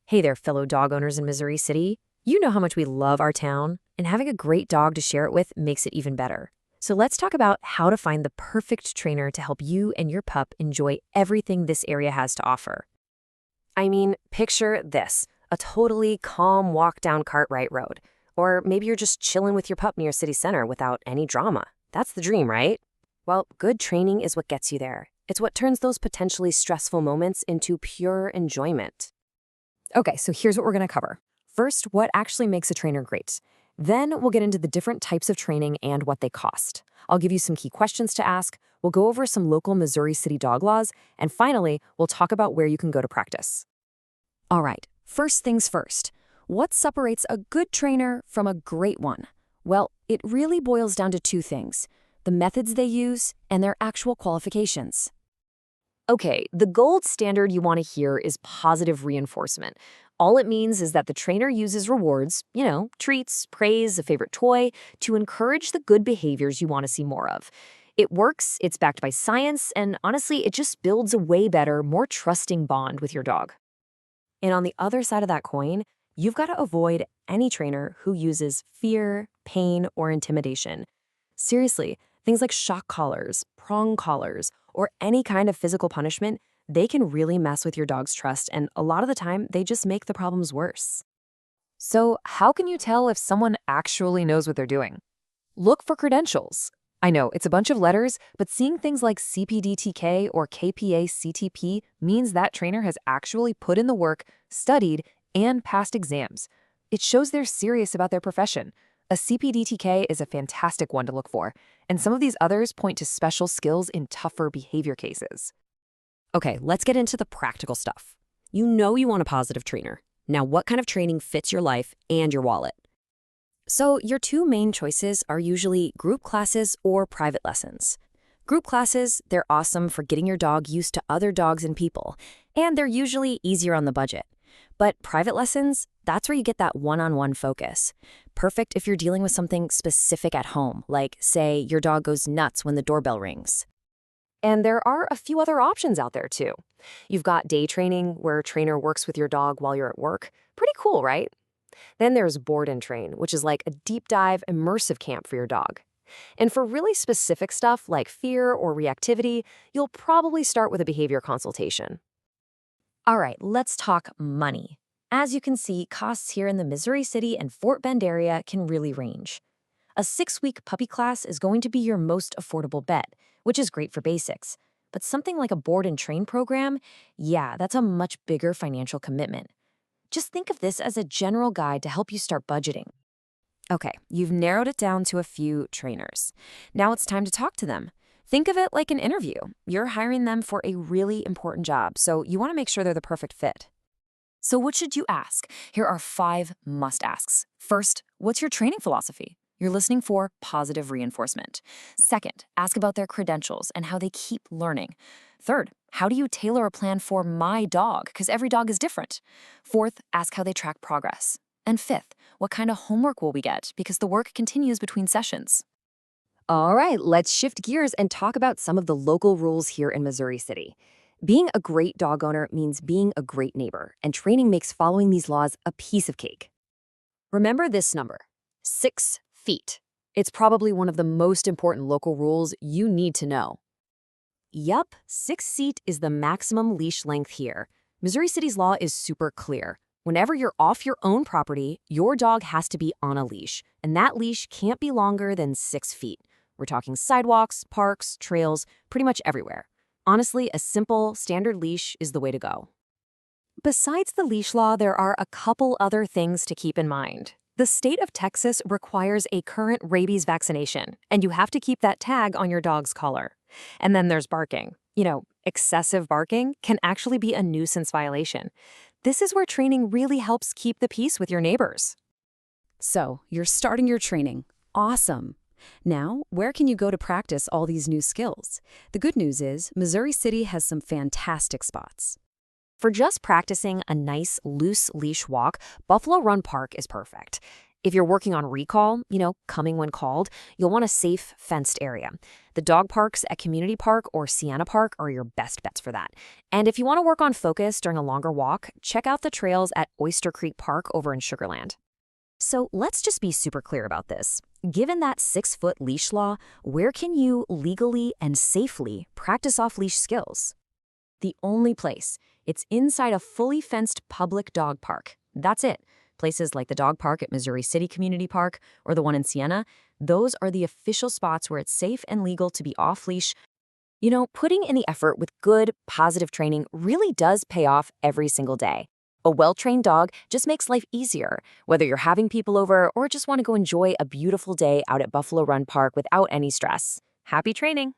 Hey there, fellow dog owners in Missouri City. You know how much we love our town, and having a great dog to share it with makes it even better. So let's talk about how to find the perfect trainer to help you and your pup enjoy everything this area has to offer. I mean, picture this, a totally calm walk down Cartwright Road. Or maybe you're just chilling with your pup near city center without any drama. That's the dream, right? Well, good training is what gets you there. It's what turns those potentially stressful moments into pure enjoyment. Okay, so here's what we're going to cover. First, what actually makes a trainer great. Then we'll get into the different types of training and what they cost. I'll give you some key questions to ask. We'll go over some local Missouri City dog laws. And finally, we'll talk about where you can go to practice. All right, first things first. What separates a good trainer from a great one? Well, it really boils down to two things: the methods they use and their actual qualifications. Okay, the gold standard you want to hear is positive reinforcement. All it means is that the trainer uses rewards, treats, praise, a favorite toy, to encourage the good behaviors you want to see more of. It works, it's backed by science, and honestly, it just builds a way better, more trusting bond with your dog. And on the other side of that coin, you've got to avoid any trainer who uses fear, pain, or intimidation. Seriously, things like shock collars, prong collars, or any kind of physical punishment, they can really mess with your dog's trust, and a lot of the time, they just make the problems worse. So how can you tell if someone actually knows what they're doing? Look for credentials. I know, it's a bunch of letters, but seeing things like CPDTK or KPA-CTP means that trainer has actually put in the work, studied, and passed exams. It shows they're serious about their profession. A CPDTK is a fantastic one to look for, and some of these others point to special skills in tougher behavior cases. Okay, let's get into the practical stuff. You know you want a positive trainer. Now, what kind of training fits your life and your wallet? So, your two main choices are usually group classes or private lessons. Group classes, they're awesome for getting your dog used to other dogs and people, and they're usually easier on the budget. But private lessons, that's where you get that one-on-one focus. Perfect if you're dealing with something specific at home, like, say, your dog goes nuts when the doorbell rings. And there are a few other options out there, too. You've got day training, where a trainer works with your dog while you're at work. Pretty cool, right? Then there's board and train, which is like a deep dive, immersive camp for your dog. And for really specific stuff like fear or reactivity, you'll probably start with a behavior consultation. All right, let's talk money. As you can see, costs here in the Missouri City and Fort Bend area can really range. A 6-week puppy class is going to be your most affordable bet, which is great for basics. But something like a board and train program, yeah, that's a much bigger financial commitment. Just think of this as a general guide to help you start budgeting. Okay, you've narrowed it down to a few trainers. Now it's time to talk to them. Think of it like an interview. You're hiring them for a really important job, so you want to make sure they're the perfect fit. So what should you ask? Here are 5 must-asks. First, what's your training philosophy? You're listening for positive reinforcement. Second, ask about their credentials and how they keep learning. Third, how do you tailor a plan for my dog? Because every dog is different. Fourth, ask how they track progress. And fifth, what kind of homework will we get? Because the work continues between sessions. All right, let's shift gears and talk about some of the local rules here in Missouri City. Being a great dog owner means being a great neighbor, and training makes following these laws a piece of cake. Remember this number, 6 feet. It's probably one of the most important local rules you need to know. Yup, 6 feet is the maximum leash length here. Missouri City's law is super clear. Whenever you're off your own property, your dog has to be on a leash, and that leash can't be longer than 6 feet. We're talking sidewalks, parks, trails, pretty much everywhere. Honestly, a simple, standard leash is the way to go. Besides the leash law, there are a couple other things to keep in mind. The state of Texas requires a current rabies vaccination, and you have to keep that tag on your dog's collar. And then there's barking. Excessive barking can actually be a nuisance violation. This is where training really helps keep the peace with your neighbors. So, you're starting your training. Awesome. Now, where can you go to practice all these new skills? The good news is Missouri City has some fantastic spots. For just practicing a nice, loose leash walk, Buffalo Run Park is perfect. If you're working on recall, coming when called, you'll want a safe, fenced area. The dog parks at Community Park or Sienna Park are your best bets for that. And if you want to work on focus during a longer walk, check out the trails at Oyster Creek Park over in Sugar Land. So let's just be super clear about this. Given that 6-foot leash law, where can you legally and safely practice off-leash skills? The only place. It's inside a fully fenced public dog park. That's it. Places like the dog park at Missouri City Community Park or the one in Sienna, those are the official spots where it's safe and legal to be off-leash. Putting in the effort with good, positive training really does pay off every single day. A well-trained dog just makes life easier, whether you're having people over or just want to go enjoy a beautiful day out at Buffalo Run Park without any stress. Happy training!